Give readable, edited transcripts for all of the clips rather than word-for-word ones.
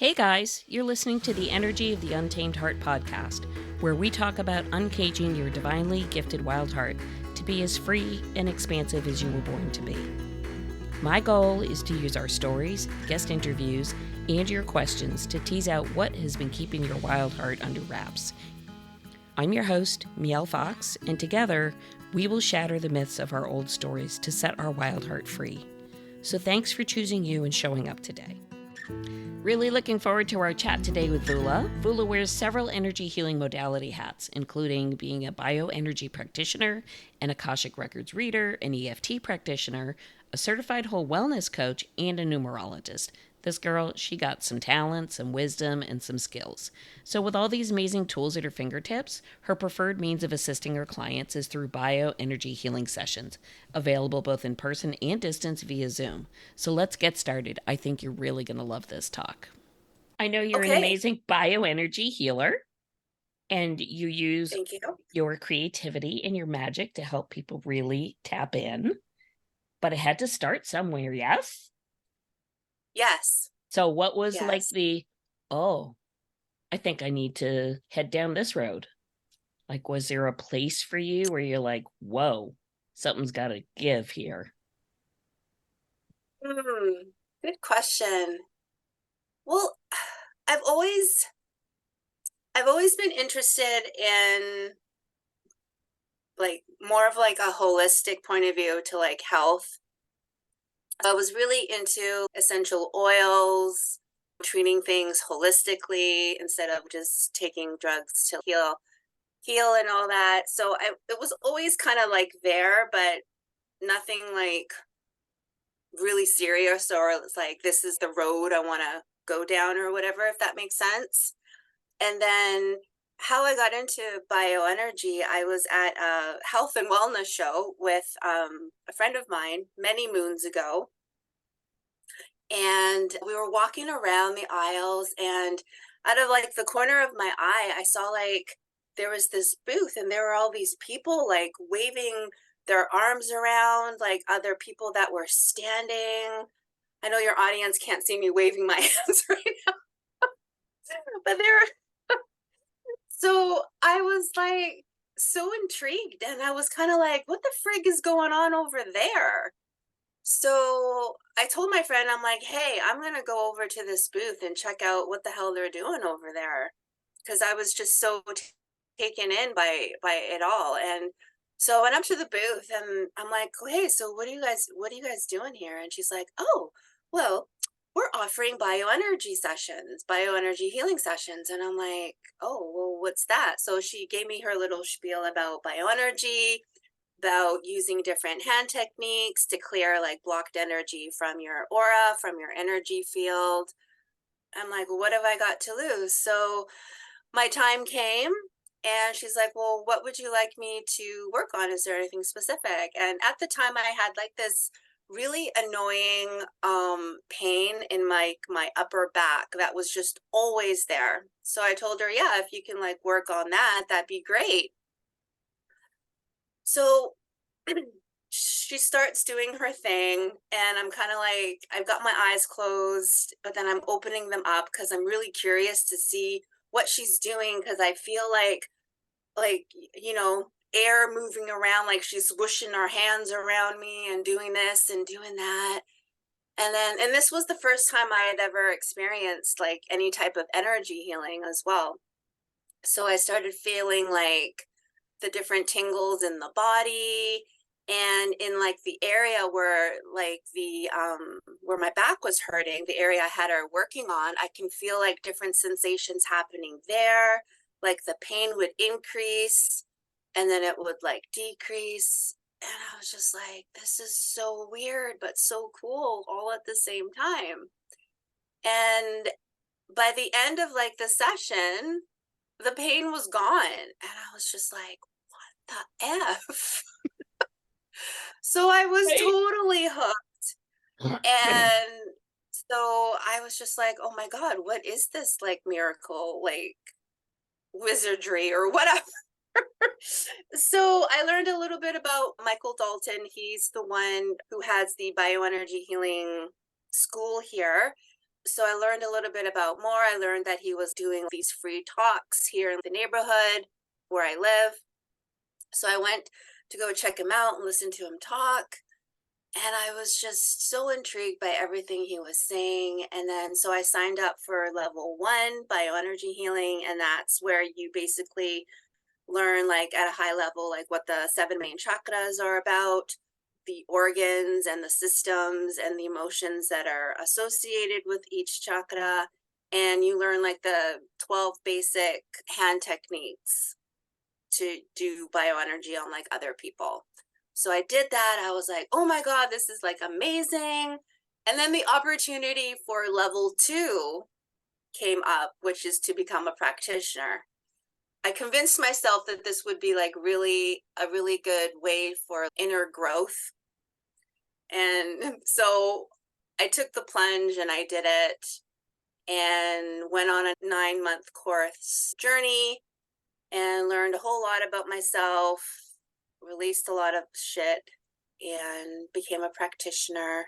Hey guys, you're listening to the Energy of the Untamed Heart podcast, where we talk about uncaging your divinely gifted wild heart to be as free and expansive as you were born to be. My goal is to use our stories, guest interviews, and your questions to tease out what has been keeping your wild heart under wraps. I'm your host, Mielle Fox, and together we will shatter the myths of our old stories to set our wild heart free. So thanks for choosing you and showing up today. Really looking forward to our chat today with Voula. Voula wears several energy healing modality hats, including being a bioenergy practitioner, an Akashic Records Reader, an EFT practitioner, a certified whole wellness coach, and a numerologist. This girl, she got some talent, some wisdom, and some skills. So with all these amazing tools at her fingertips, her preferred means of assisting her clients is through bioenergy healing sessions, available both in person and distance via Zoom. So let's get started. I think you're really going to love this talk. I know you're an amazing bioenergy healer, and you use your creativity and your magic to help people really tap in. But it had to start somewhere, yes? Yes. So what was like I think I need to head down this road? Like, was there a place for you where you're like, whoa, something's got to give here? Good question. Well, I've always been interested in like more of like a holistic point of view to like health. I was really into essential oils, treating things holistically instead of just taking drugs to heal and all that. So it was always kind of like there, but nothing like really serious or it's like this is the road I want to go down or whatever, if that makes sense. And then how I got into bioenergy, I was at a health and wellness show with a friend of mine many moons ago. And we were walking around the aisles, and out of like the corner of my eye, I saw like there was this booth, and there were all these people like waving their arms around, like other people that were standing. I know your audience can't see me waving my hands right now, but so I was like so intrigued, and I was kind of like, what the frig is going on over there? So I told my friend, I'm like, hey, I'm going to go over to this booth and check out what the hell they're doing over there. Because I was just so taken in by it all. And so I went up to the booth and I'm like, hey, so what are you guys doing here? And she's like, oh, well, we're offering bioenergy healing sessions. And I'm like, oh, well, what's that? So she gave me her little spiel about bioenergy, about using different hand techniques to clear like blocked energy from your aura, from your energy field. I'm like, well, what have I got to lose? So my time came, and she's like, well, what would you like me to work on? Is there anything specific? And at the time I had like this really annoying pain in my upper back that was just always there. So I told her, yeah, if you can like work on that, that'd be great. So she starts doing her thing, and I'm kind of like, I've got my eyes closed, but then I'm opening them up because I'm really curious to see what she's doing, because I feel like you know, air moving around, like she's whooshing her hands around me and doing this and doing that. And this was the first time I had ever experienced like any type of energy healing as well. So I started feeling like the different tingles in the body, and in like the area where like the where my back was hurting, the area I had her working on, I can feel like different sensations happening there. Like the pain would increase and then it would like decrease, and I was just like, this is so weird but so cool all at the same time. And by the end of like the session, the pain was gone, and I was just like, what the F? So I was totally hooked. And so I was just like, oh my God, what is this like miracle, like wizardry or whatever? So I learned a little bit about Michael Dalton. He's the one who has the bioenergy healing school here. So I learned a little bit about more. I learned that he was doing these free talks here in the neighborhood where I live. So I went to go check him out and listen to him talk. And I was just so intrigued by everything he was saying. And then so I signed up for level 1 bioenergy healing. And that's where you basically learn, like at a high level, like what the 7 main chakras are about, the organs and the systems and the emotions that are associated with each chakra. And you learn like the 12 basic hand techniques to do bioenergy on like other people. So I did that. I was like, oh my God, this is like amazing. And then the opportunity for level 2 came up, which is to become a practitioner. I convinced myself that this would be like really a really good way for inner growth. And so I took the plunge and I did it and went on a 9-month course journey and learned a whole lot about myself, released a lot of shit, and became a practitioner.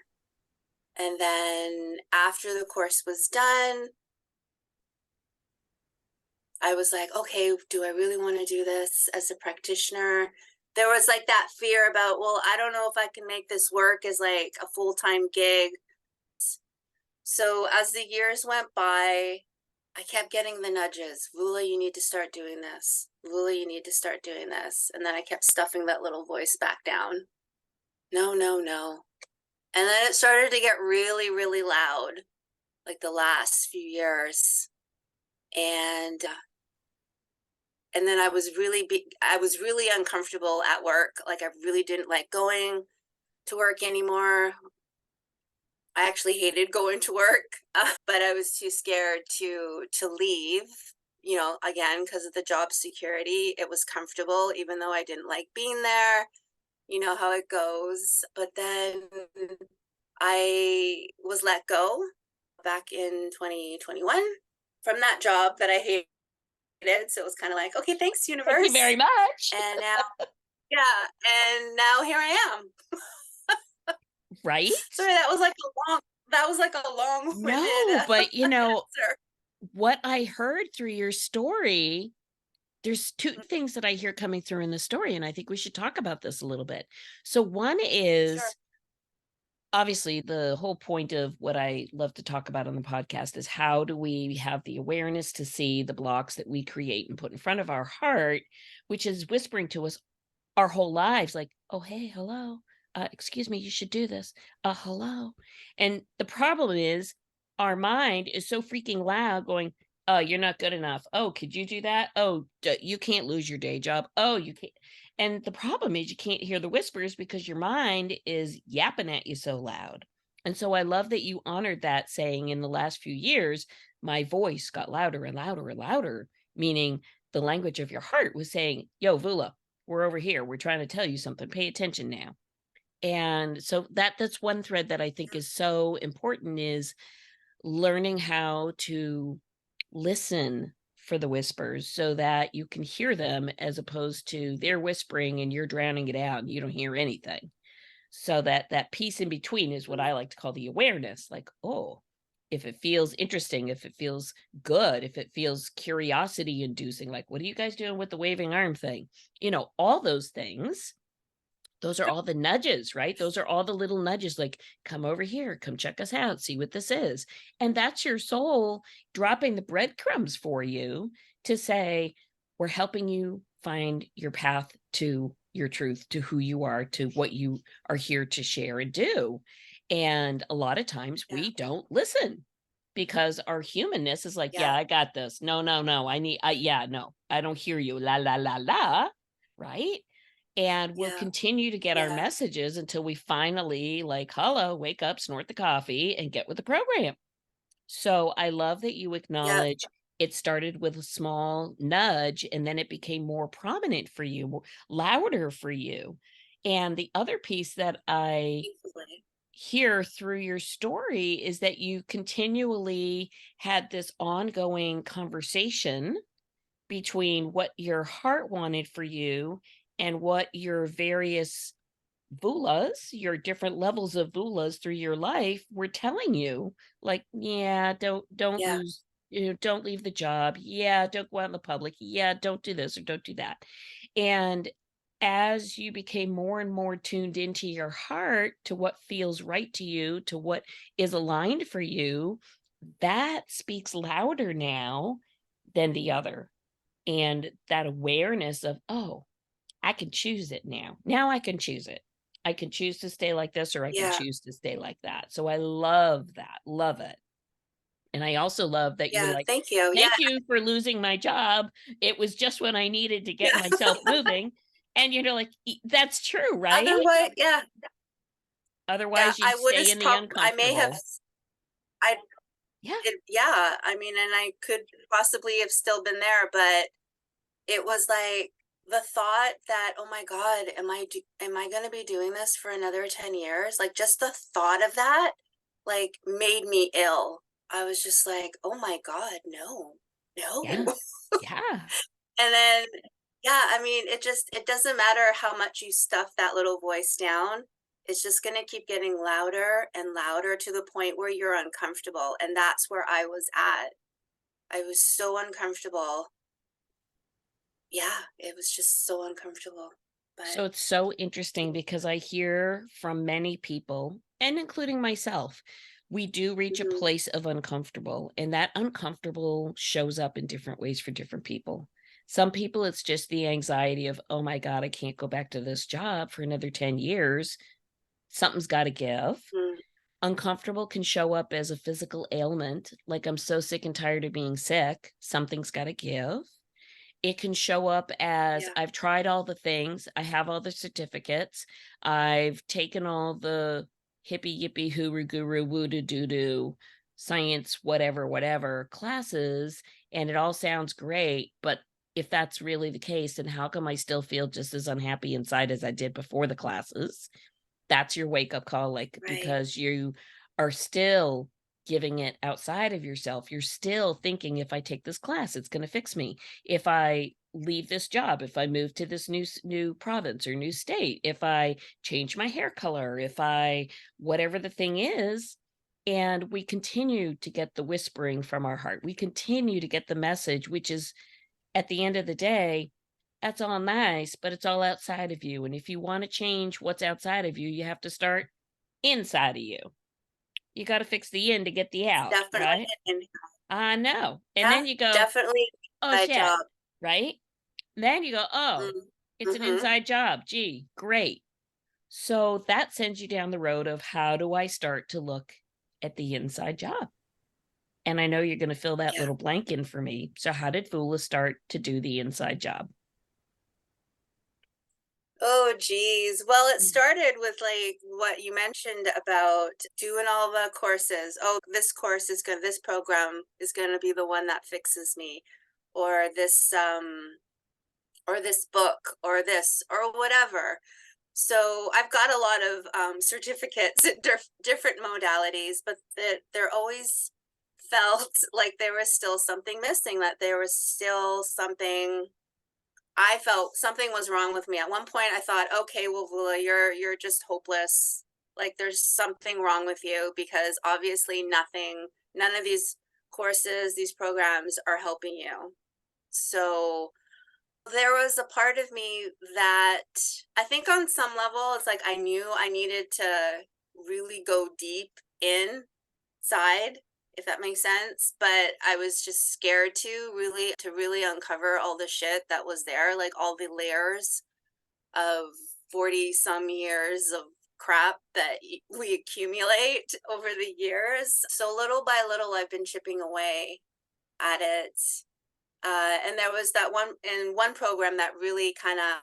And then after the course was done, I was like, okay, do I really want to do this as a practitioner? There was like that fear about, well, I don't know if I can make this work as like a full-time gig. So as the years went by, I kept getting the nudges. Voula, you need to start doing this. Voula, you need to start doing this. And then I kept stuffing that little voice back down. No, no, no. And then it started to get really, really loud, like the last few years. And then I was really uncomfortable at work. Like I really didn't like going to work anymore. I actually hated going to work, but I was too scared to leave. You know, again, because of the job security, it was comfortable, even though I didn't like being there. You know how it goes. But then I was let go back in 2021 from that job that I hated. So it was kind of like, okay, thanks, universe. Thank you very much. And now, yeah, and now here I am. Right? Sorry, that was like a long-winded No, but you know, answer. what I heard through your story, there's two things that I hear coming through in the story, and I think we should talk about this a little bit. So one is Sure. obviously the whole point of what I love to talk about on the podcast is how do we have the awareness to see the blocks that we create and put in front of our heart, which is whispering to us our whole lives, like, oh, hey, hello, excuse me, you should do this, hello. And the problem is our mind is so freaking loud going, oh, you're not good enough. Oh, could you do that? Oh, you can't lose your day job. Oh, you can't. And the problem is you can't hear the whispers because your mind is yapping at you so loud. And so I love that you honored that, saying in the last few years, my voice got louder and louder and louder, meaning the language of your heart was saying, yo, Voula, we're over here. We're trying to tell you something. Pay attention now. And so that's one thread that I think is so important, is learning how to listen for the whispers so that you can hear them, as opposed to they're whispering and you're drowning it out and you don't hear anything. So that piece in between is what I like to call the awareness. Like, oh, if it feels interesting, if it feels good, if it feels curiosity inducing, like, what are you guys doing with the waving arm thing? You know, all those things. Those are all the nudges, right? Those are all the little nudges, like, come over here, come check us out, see what this is. And that's your soul dropping the breadcrumbs for you to say, we're helping you find your path to your truth, to who you are, to what you are here to share and do. And a lot of times Yeah. we don't listen because our humanness is like, yeah, Yeah. I got this. No, I don't hear you. La, la, la, la. Right. And we'll Yeah. continue to get our Yeah. messages until we finally, like, hello, wake up, snort the coffee, and get with the program. So I love that you Yeah. acknowledge it started with a small nudge and then it became more prominent for you, louder for you. And the other piece that I Thankfully. hear through your story is that you continually had this ongoing conversation between what your heart wanted for you and what your various Vulas, your different levels of Vulas through your life were telling you, like, yeah, don't Yeah. lose, don't leave the job. Yeah, don't go out in the public. Yeah, don't do this or don't do that. And as you became more and more tuned into your heart to what feels right to you, to what is aligned for you, that speaks louder now than the other. And that awareness of, oh, I can choose it now. Now I can choose it. I can choose to stay like this or I can Yeah. choose to stay like that. So I love that. Love it. And I also love that you're Yeah. like, Thank you. Yeah. thank you for losing my job. It was just when I needed to get Yeah. myself moving. And you're like, That's true, right?" Otherwise, yeah. Yeah. Otherwise, I you'd would stay have in the probably, I may have, uncomfortable. I Yeah. yeah, I mean, and I could possibly have still been there, but it was like the thought that, oh my God, am I going to be doing this for another 10 years? Like just the thought of that, like made me ill. I was just like, oh my God, no, no. Yeah. Yeah. And then, yeah, I mean, it doesn't matter how much you stuff that little voice down. It's just going to keep getting louder and louder to the point where you're uncomfortable. And that's where I was at. I was so uncomfortable. Yeah, it was just so uncomfortable. But So it's so interesting because I hear from many people, and including myself, we do reach a mhm, place of uncomfortable, and that uncomfortable shows up in different ways for different people. Some people, it's just the anxiety of, oh my God, I can't go back to this job for another 10 years. Something's got to give. mm, Uncomfortable can show up as a physical ailment, like I'm so sick and tired of being sick. Something's got to give. It can show up as yeah, I've tried all the things, I have all the certificates, I've taken all the hippy yippee hooroo guru woo doo doo doo science whatever whatever classes, and it all sounds great, but if that's really the case, then how come I still feel just as unhappy inside as I did before the classes? That's your wake up call, like, right, because you are still giving it outside of yourself. You're still thinking, if I take this class, it's going to fix me. If I leave this job, if I move to this new province or new state, if I change my hair color, if I whatever the thing is, and we continue to get the whispering from our heart. We continue to get the message, which is at the end of the day, that's all nice, but it's all outside of you. And if you want to change what's outside of you, you have to start inside of you. You got to fix the in to get the out, definitely. right? And I know. And yeah, then you go, definitely oh my shit, job. right? Then you go, oh, Mm, it's an mm-hmm. inside job. Gee, great. So that sends you down the road of how do I start to look at the inside job? And I know you're going to fill that Yeah. little blank in for me. So, how did Voula start to do the inside job? Oh, geez. Well, it started with like what you mentioned about doing all the courses. Oh, this course is going, this program is going to be the one that fixes me, or this book, or this, or whatever. So I've got a lot of certificates in different modalities, but they're always felt like there was still something missing, that there was still something. I felt something was wrong with me. At one point I thought, okay, well, Vula, you're just hopeless. Like there's something wrong with you, because obviously none of these courses, these programs are helping you. So there was a part of me that I think on some level it's like I knew I needed to really go deep inside, if that makes sense. But I was just scared to really uncover all the shit that was there, like all the layers of 40 some years of crap that we accumulate over the years. So little by little, I've been chipping away at it. And there was that one program that really kind of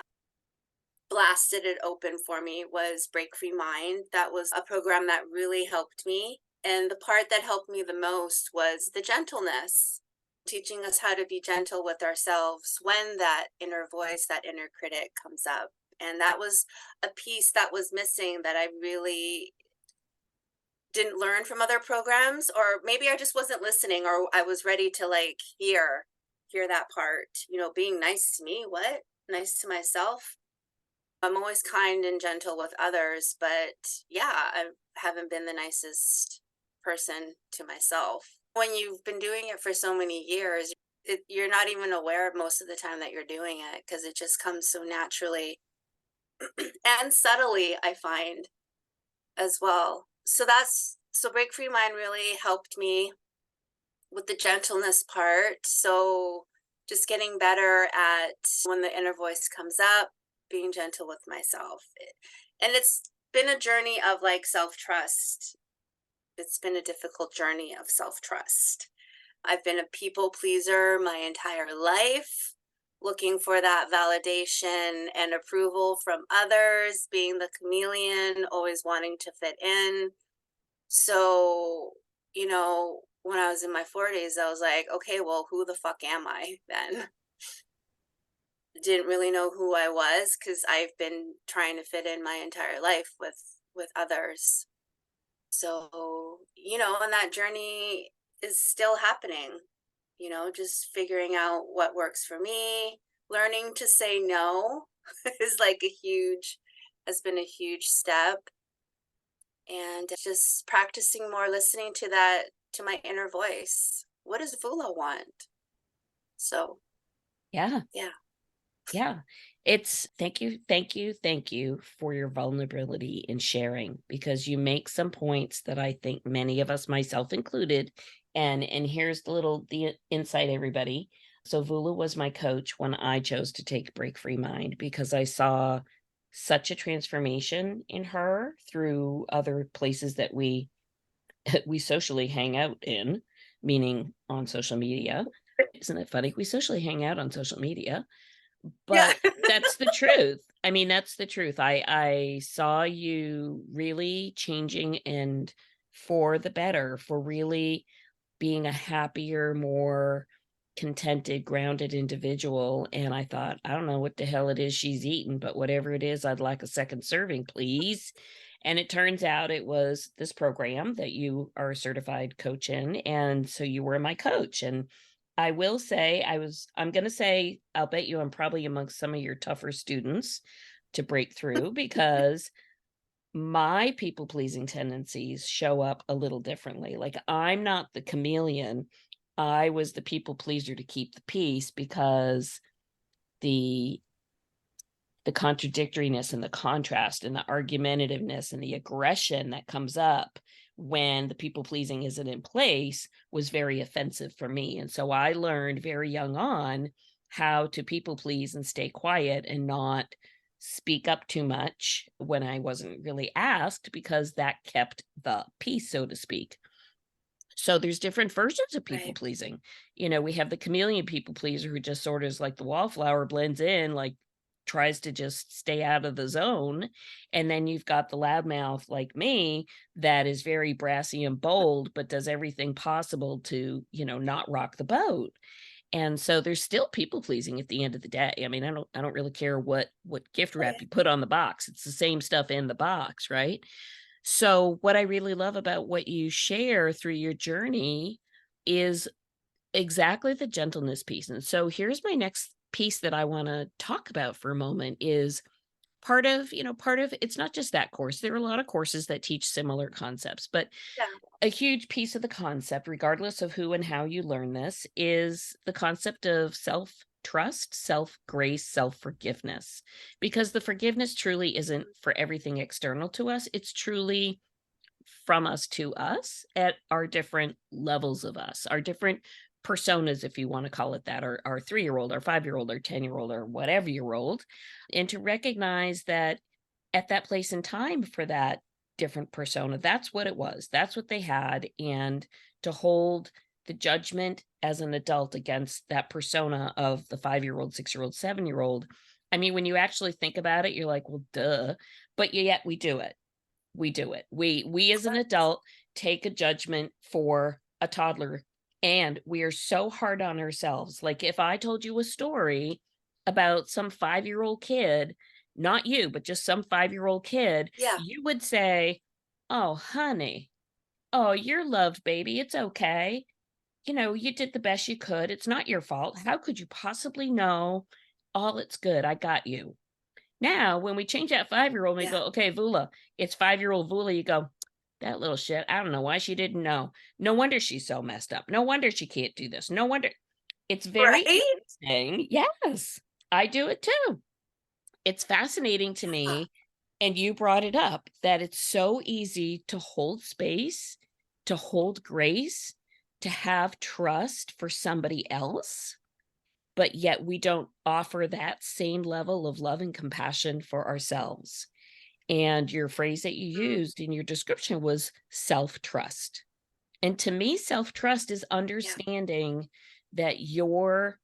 blasted it open for me was Break Free Mind. That was a program that really helped me. And the part that helped me the most was the gentleness, teaching us how to be gentle with ourselves when that inner voice, that inner critic comes up. And that was a piece that was missing, that I really didn't learn from other programs, or maybe I just wasn't listening, or I was ready to like hear that part, being nice to me. What? Nice to myself? I'm always kind and gentle with others, but yeah, I haven't been the nicest person to myself. When you've been doing it for so many years, you're not even aware most of the time that you're doing it because it just comes so naturally and subtly, I find as well. So Break Free Mind really helped me with the gentleness part. So just getting better at when the inner voice comes up, being gentle with myself. And it's been a journey of like self trust. It's been a difficult journey of self trust. I've been a people pleaser my entire life, looking for that validation and approval from others, being the chameleon, always wanting to fit in. So, when I was in my 40s, I was like, okay, well, who the fuck am I then? Didn't really know who I was because I've been trying to fit in my entire life with others. So, and that journey is still happening, just figuring out what works for me, learning to say no is like has been a huge step. And just practicing more listening to my inner voice. What does Vula want? So, Yeah. yeah. Yeah. Thank you, thank you for your vulnerability in sharing, because you make some points that I think many of us, myself included, and here's the insight, everybody. So Vula was my coach when I chose to take Break Free Mind, because I saw such a transformation in her through other places that we we socially hang out in, meaning on social media. Isn't it funny? We socially hang out on social media, Yeah. but that's the truth. I mean, that's the truth. I saw you really changing, and for the better, for really being a happier, more contented, grounded individual, and I thought, I don't know what the hell it is she's eating, but whatever it is, I'd like a second serving, please. And it turns out it was this program that you are a certified coach in, and so you were my coach. And I will say I'm gonna say, I'll bet you I'm probably amongst some of your tougher students to break through, because my people pleasing tendencies show up a little differently. Like, I'm not the chameleon. I was the people pleaser to keep the peace, because the contradictoriness and the contrast and the argumentativeness and the aggression that comes up when the people pleasing isn't in place was very offensive for me. And so I learned very young on how to people please and stay quiet and not speak up too much when I wasn't really asked, because that kept the peace, so to speak. So there's different versions of people Right. pleasing. We have the chameleon people pleaser who just sort of is like the wallflower, blends in, like tries to just stay out of the zone. And then you've got the loudmouth like me that is very brassy and bold, but does everything possible to, not rock the boat. And so there's still people pleasing at the end of the day. I mean, I don't really care what gift wrap Right. you put on the box. It's the same stuff in the box, right? So what I really love about what you share through your journey is exactly the gentleness piece. And so here's my next piece that I want to talk about for a moment is part of it's not just that course. There are a lot of courses that teach similar concepts, but Yeah. a huge piece of the concept, regardless of who and how you learn this, is the concept of self trust, self grace, self forgiveness. Because the forgiveness truly isn't for everything external to us, it's truly from us to us at our different levels of us, our different personas, if you want to call it that, our 3-year-old, our 5-year-old, our 10-year-old, or whatever year old. And to recognize that at that place in time for that different persona, that's what it was, that's what they had. And to hold the judgment as an adult against that persona of the 5-year-old, 6-year-old, 7-year-old. I mean, when you actually think about it, you're like, well, duh. But yet we do it. We as an adult take a judgment for a toddler, and we are so hard on ourselves. Like, if I told you a story about some 5-year-old kid, not you, but just some 5-year-old kid, Yeah. you would say, "Oh, honey. Oh, you're loved, baby. It's okay. You did the best you could. It's not your fault. How could you possibly know? All it's good. I got you." Now, when we change that 5-year-old, we Yeah. go, okay, Voula, it's 5-year-old Voula. You go, that little shit. I don't know why she didn't know. No wonder she's so messed up. No wonder she can't do this. No wonder. It's very Right? interesting. Yes, I do it too. It's fascinating to Yeah. me. And you brought it up that it's so easy to hold space, to hold grace, to have trust for somebody else, but yet we don't offer that same level of love and compassion for ourselves. And your phrase that you Mm, used in your description was self-trust. And to me, self-trust is yeah. understanding that your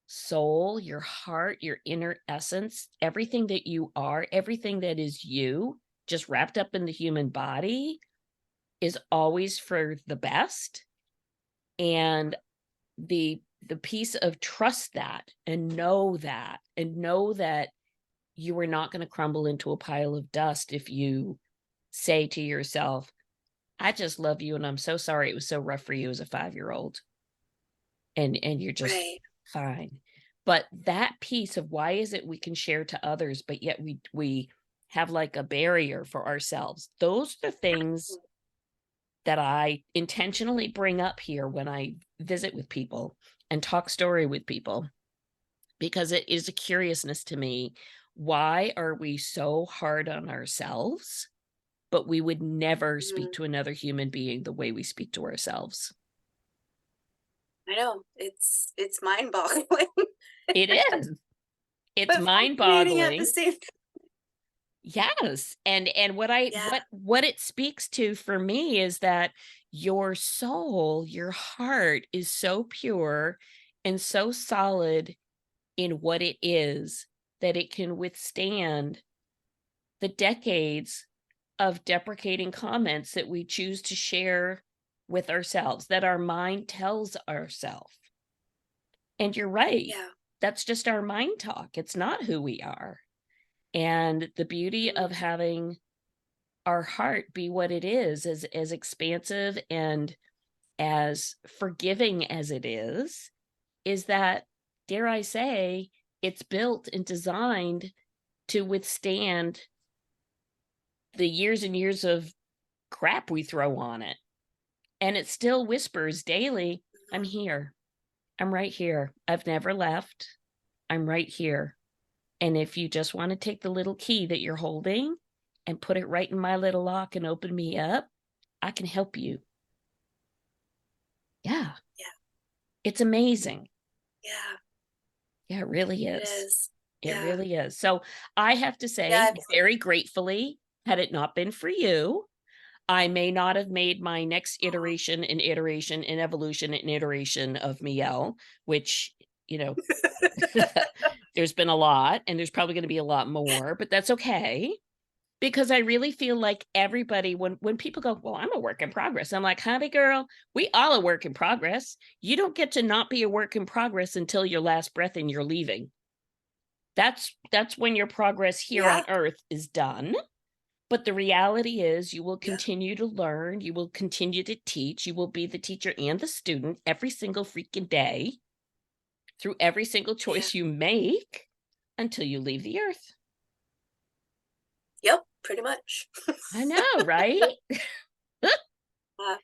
soul, your heart, your inner essence, everything that you are, everything that is you, just wrapped up in the human body, is always for the best. And the piece of trust that and know that you are not going to crumble into a pile of dust if you say to yourself, I just love you and I'm so sorry it was so rough for you as a 5-year-old. And you're just Right. fine. But that piece of why is it we can share to others, but yet we have like a barrier for ourselves. Those are the things that I intentionally bring up here when I visit with people and talk story with people, because it is a curiousness to me. Why are we so hard on ourselves, but we would never speak Mhm. to another human being the way we speak to ourselves? I know. It's mind-boggling, It is. It's but fascinating at the mind-boggling. same time. Yes, and Yeah. what it speaks to for me is that your soul, your heart is so pure and so solid in what it is that it can withstand the decades of deprecating comments that we choose to share with ourselves, that our mind tells ourselves. And you're right. Yeah. That's just our mind talk. It's not who we are. And the beauty of Mhm. having our heart be what it is, as expansive and as forgiving as it is that, dare I say, it's built and designed to withstand the years and years of crap we throw on it. And it still whispers daily, I'm here. I'm right here. I've never left. I'm right here. And if you just want to take the little key that you're holding and put it right in my little lock and open me up, I can help you. Yeah, Yeah. it's amazing. Yeah. Yeah, it really It is. is. It Yeah. really is. So I have to Yeah. say, very gratefully, had it not been for you, I may not have made my next Aw. iteration and iteration and evolution and iteration of Miel, which, you know, there's been a lot and there's probably going to be a lot more, but that's okay. Because I really feel like everybody, when people go, well, I'm a work in progress. I'm like, honey girl, we all a work in progress. You don't get to not be a work in progress until your last breath and you're leaving. That's when your progress here Yeah. on earth is done. But the reality is you will Yeah. continue to learn, you will continue to teach, you will be the teacher and the student every single freaking day through every single Yeah. choice you make until you leave the earth. Yep. Pretty much. I know, right? Uh,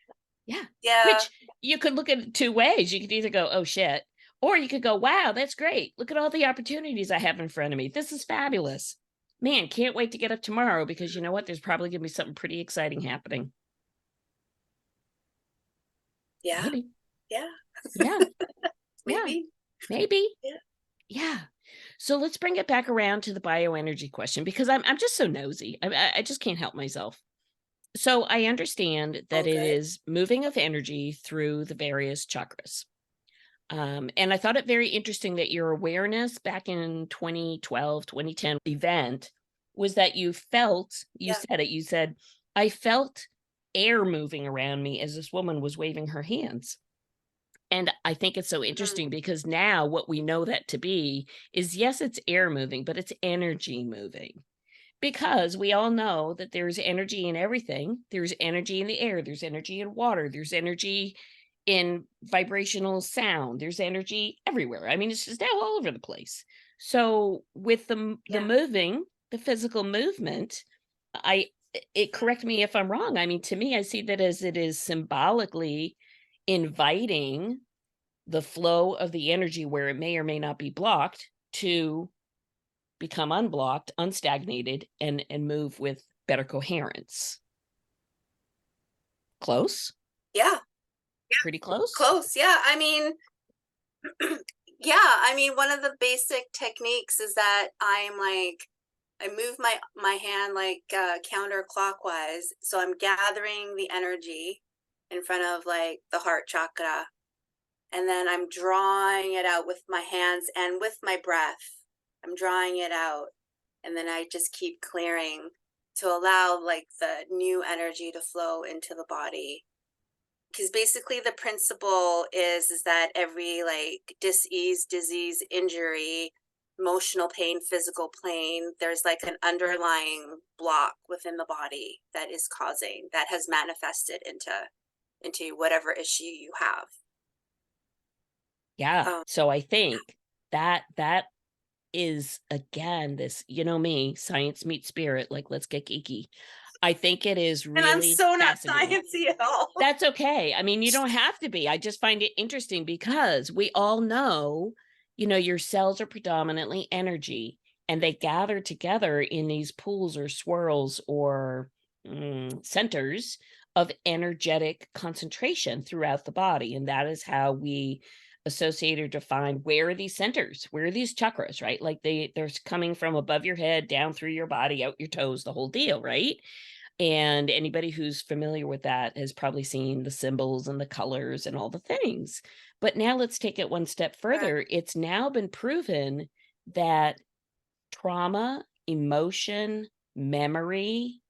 Yeah. yeah. Which you could look at it 2 ways. You could either go, "Oh, shit," or you could go, "Wow, that's great. Look at all the opportunities I have in front of me. This is fabulous. Man, can't wait to get up tomorrow because you know what? There's probably gonna be something pretty exciting happening." Yeah. Maybe. Yeah. Yeah. Yeah. Maybe. Maybe. Yeah. Yeah. So let's bring it back around to the bioenergy question because I'm just so nosy. I just can't help myself. So I understand that All it good. is moving of energy through the various chakras. And I thought it very interesting that your awareness back in 2012, 2010 event was that you felt, you Yeah. said it, you said, I felt air moving around me as this woman was waving her hands. And I think it's so Mhm. interesting because now what we know that to be is yes, it's air moving, but it's energy moving. Because we all know that there's energy in everything. There's energy in the air, there's energy in water, there's energy in vibrational sound, there's energy everywhere. I mean, it's just all over the place. So with the Yeah. moving the physical movement, correct me if I'm wrong. I mean, to me, I see that as it is symbolically inviting the flow of the energy where it may or may not be blocked to become unblocked, unstagnated, and move with better coherence. Close? Yeah. Pretty close? Close. Yeah. I mean, yeah, I mean, one of the basic techniques is that I'm like, I move my hand like counterclockwise. So I'm gathering the energy in front of like the heart chakra. And then I'm drawing it out with my hands and with my breath. I'm drawing it out. And then I just keep clearing to allow like the new energy to flow into the body. Because basically the principle is that every like disease, injury, emotional pain, physical pain, there's like an underlying block within the body that is causing, that has manifested into whatever issue you have. Yeah. So I think that is, again, this, you know me, science meets spirit, like let's get geeky. I think it is really, and I'm so not fascinating. sciencey at all. That's okay. I mean, you don't have to be. I just find it interesting because we all know, you know, your cells are predominantly energy, and they gather together in these pools or swirls or centers of energetic concentration throughout the body. And that is how we associate or define where are these centers, where are these chakras, right? Like they're coming from above your head, down through your body, out your toes, the whole deal, right? And anybody who's familiar with that has probably seen the symbols and the colors and all the things. But now let's take it one step further. It's now been proven that trauma, emotion, memory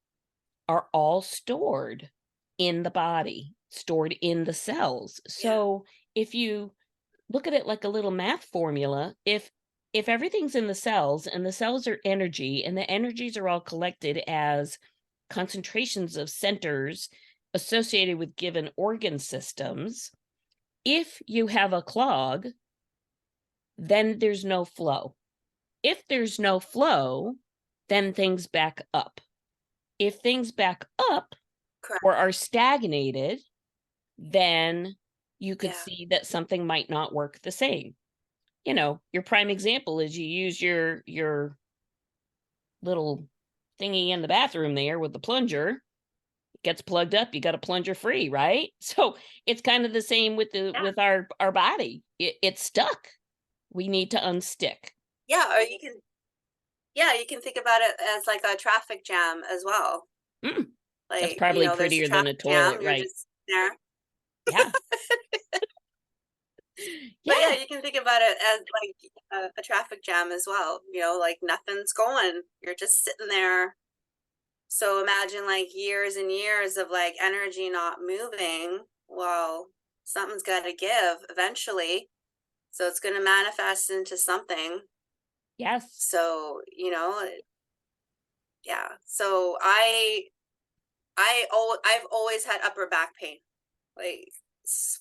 are all stored in the body, stored in the cells. So if you look at it like a little math formula, if everything's in the cells and the cells are energy and the energies are all collected as concentrations of centers associated with given organ systems, if you have a clog, then there's no flow. If there's no flow, then things back up. If things back up or are stagnated, then you could see that something might not work the same. You know, your prime example is you use your little thingy in the bathroom there with the plunger. It gets plugged up, you got a plunger free, right? So it's kind of the same with with our body. It's stuck. We need to unstick. Yeah, or you can think about it as like a traffic jam as well. Like, that's you probably know, there's a prettier than a traffic toilet, jam, you're right? just there. Yeah. But yeah, you can think about it as like a traffic jam as well. You know, like nothing's going. You're just sitting there. So imagine like years and years of like energy not moving. Well, something's got to give eventually. So it's going to manifest into something. Yes. So, you know, yeah. So I've always had upper back pain, like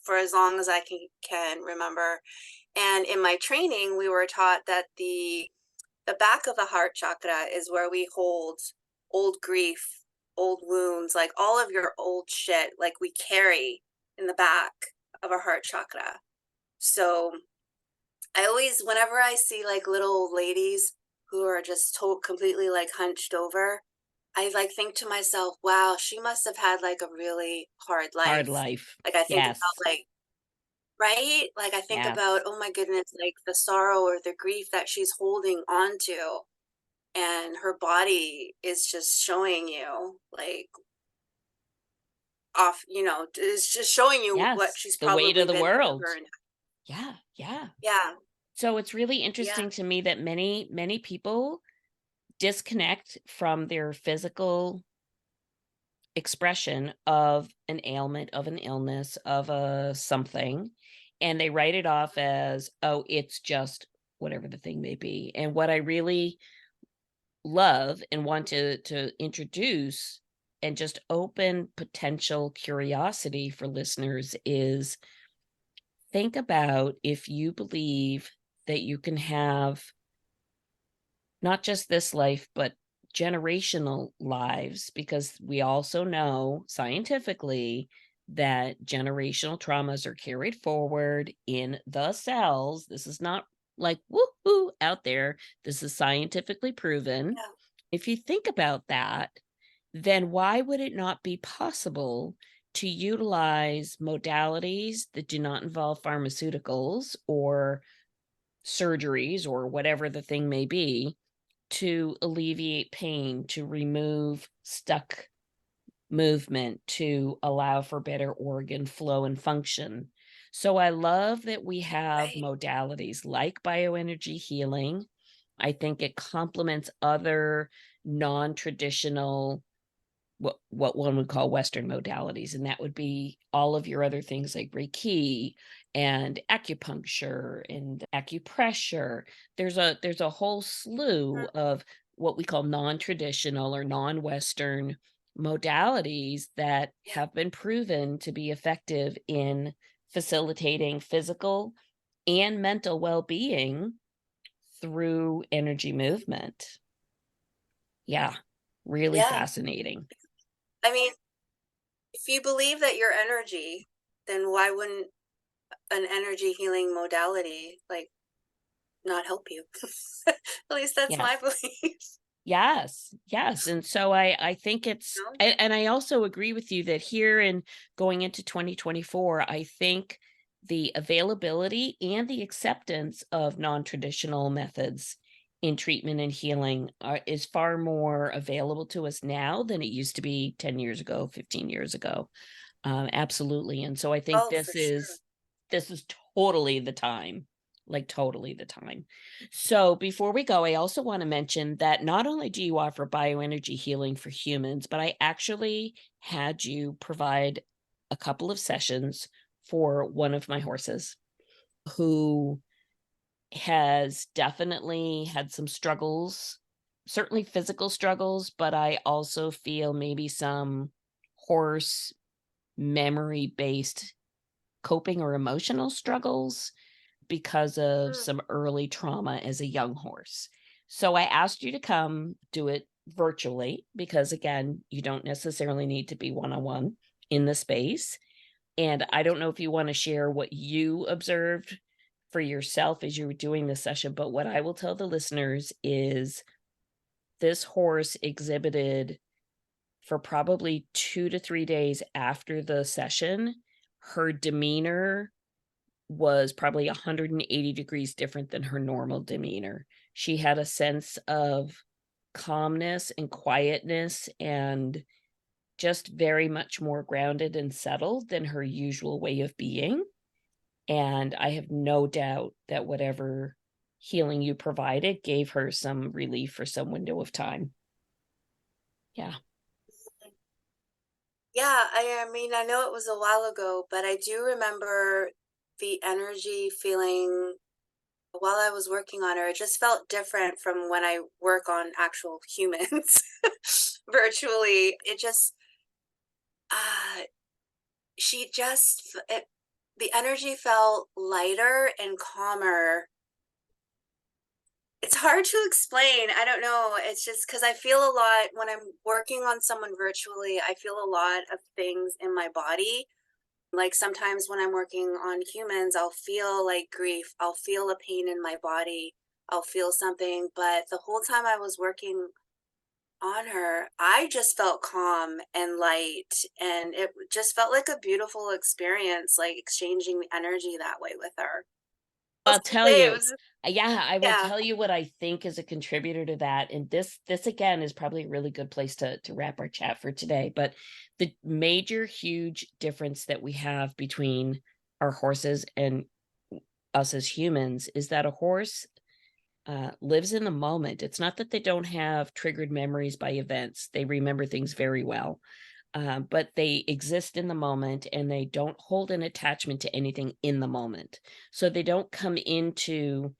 for as long as I can remember. And in my training, we were taught that the back of the heart chakra is where we hold old grief, old wounds, like all of your old shit, like we carry in the back of our heart chakra. So I always, whenever I see like little ladies who are just completely like hunched over, I like think to myself, wow, she must have had like a really hard life. Hard life. Like I think Yes. about like, right? Like I think Yes. about, oh my goodness, like the sorrow or the grief that she's holding on to. And her body is just showing you like off, you know, is just showing you what Yes. she's The probably weight of the been world. through. Yeah. Yeah. Yeah. So it's really interesting to me that many people disconnect from their physical expression of an ailment, of an illness, of a something, and they write it off as, oh, it's just whatever the thing may be. And what I really love and want to introduce and just open potential curiosity for listeners is, think about if you believe that you can have not just this life, but generational lives, because we also know scientifically that generational traumas are carried forward in the cells. This is not like woohoo out there. This is scientifically proven. Yeah. If you think about that, then why would it not be possible to utilize modalities that do not involve pharmaceuticals or surgeries or whatever the thing may be to alleviate pain, to remove stuck movement, to allow for better organ flow and function? So I love that we have Right. modalities like bioenergy healing. I think it complements other non-traditional, what one would call Western modalities, and that would be all of your other things like Reiki and acupuncture and acupressure. There's a whole slew Mhm. of what we call non-traditional or non-Western modalities that Yeah. have been proven to be effective in facilitating physical and mental well-being through energy movement. Yeah, really Yeah. fascinating. I mean, if you believe that you're energy, then why wouldn't an energy healing modality like not help you? At least that's my Yes. belief. Yes, yes, and so I think it's, No? and I also agree with you that here in going into 2024, I think the availability and the acceptance of non-traditional methods in treatment and healing is far more available to us now than it used to be 10 years ago, 15 years ago. Absolutely, and so I think Oh, for sure. this is totally the time, like, totally the time. So, before we go, I also wanna mention that not only do you offer bioenergy healing for humans, but I actually had you provide a couple of sessions for one of my horses who has definitely had some struggles, certainly physical struggles, but I also feel maybe some horse memory-based coping or emotional struggles because of Mm. some early trauma as a young horse. So I asked you to come do it virtually because, again, you don't necessarily need to be one-on-one in the space. And I don't know if you want to share what you observed for yourself as you were doing this session, but what I will tell the listeners is this horse exhibited for probably 2 to 3 days after the session, her demeanor was probably 180 degrees different than her normal demeanor. She had a sense of calmness and quietness and just very much more grounded and settled than her usual way of being, and I have no doubt that whatever healing you provided gave her some relief for some window of time. Yeah. Yeah, I mean, I know it was a while ago, but I do remember the energy feeling while I was working on her. It just felt different from when I work on actual humans virtually. It just, uh, she just, the energy felt lighter and calmer. It's hard to explain. I don't know. It's just because I feel a lot when I'm working on someone virtually. I feel a lot of things in my body. Like sometimes when I'm working on humans, I'll feel like grief. I'll feel a pain in my body. I'll feel something. But the whole time I was working on her, I just felt calm and light. And it just felt like a beautiful experience, like exchanging energy that way with her. I'll Most of the tell day, it you. was, Yeah, I will yeah. tell you what I think is a contributor to that, and this again is probably a really good place to wrap our chat for today, but the major huge difference that we have between our horses and us as humans is that a horse lives in the moment. It's not that they don't have triggered memories by events. They remember things very well, but they exist in the moment and they don't hold an attachment to anything in the moment. So they don't come into,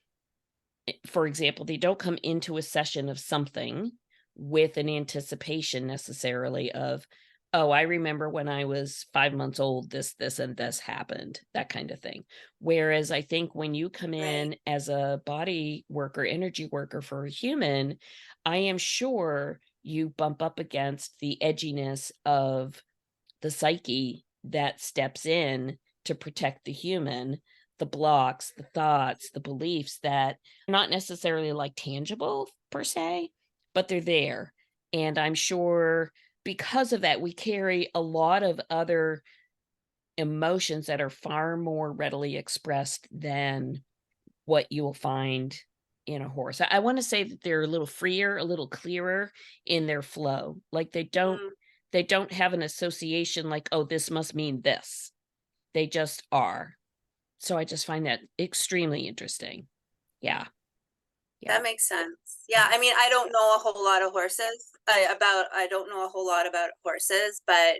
for example, they don't come into a session of something with an anticipation necessarily of, oh, I remember when I was 5 months old, this, and this happened, that kind of thing. Whereas I think when you come Right. in as a body worker, energy worker for a human, I am sure you bump up against the edginess of the psyche that steps in to protect the human, the blocks, the thoughts, the beliefs that are not necessarily like tangible per se, but they're there. And I'm sure because of that, we carry a lot of other emotions that are far more readily expressed than what you will find in a horse. I want to say that they're a little freer, a little clearer in their flow. Like Mm, they don't have an association like, oh, this must mean this. They just are. So I just find that extremely interesting. Yeah. Yeah. that makes sense. Yeah, I mean, I don't know a whole lot of horses. I don't know a whole lot about horses, but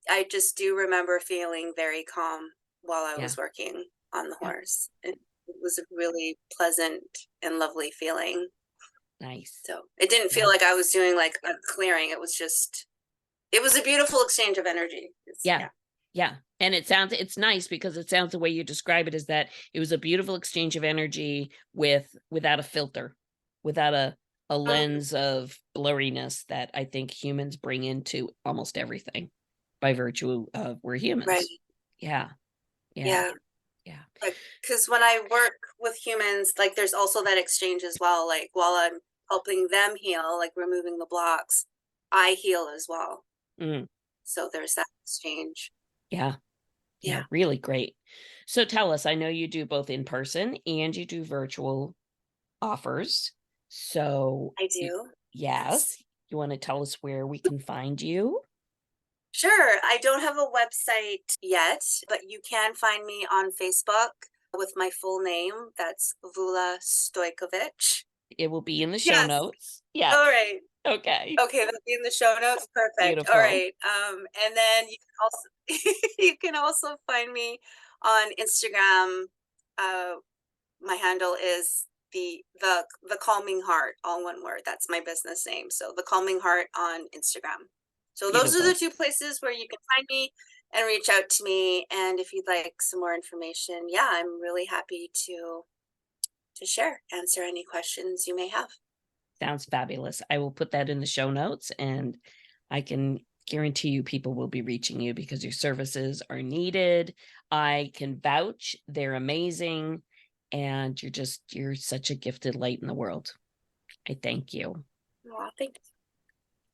I just do remember feeling very calm while I Yeah. was working on the Yeah. horse. It was a really pleasant and lovely feeling. Nice. So it didn't feel Nice. like I was doing like a clearing. It was a beautiful exchange of energy. Yeah. Yeah. Yeah. And it's nice because it sounds the way you describe it is that it was a beautiful exchange of energy without a filter, without a Mhm. lens of blurriness that I think humans bring into almost everything by virtue of we're Right. humans. Yeah. Yeah. Yeah. Yeah. Like, because when I work with humans, like there's also that exchange as well. Like while I'm helping them heal, like removing the blocks, I heal as well. Mm, So there's that exchange. yeah. Yeah. Yeah, Really great. So tell us, I know you do both in person and you do virtual offers. So I do. yes, Yes. you want to tell us where we can find you? Sure. I don't have a website yet, but you can find me on Facebook with my full name. That's Voula Stojkovic. It will be in the show Yes. notes. Yes. All right. Okay. Okay, that'll be in the show notes. Perfect. All Beautiful. right. And then you can also you can also find me on Instagram. Uh, my handle is the calming heart, all one word. That's my business name. So the calming heart on Instagram. So those are the Beautiful. two places where you can find me and reach out to me. And if you'd like some more information, yeah, I'm really happy to share, answer any questions you may have. Sounds fabulous. I will put that in the show notes and I can guarantee you people will be reaching you because your services are needed. I can vouch they're amazing and you're such a gifted light in the world. I thank you. Well, thank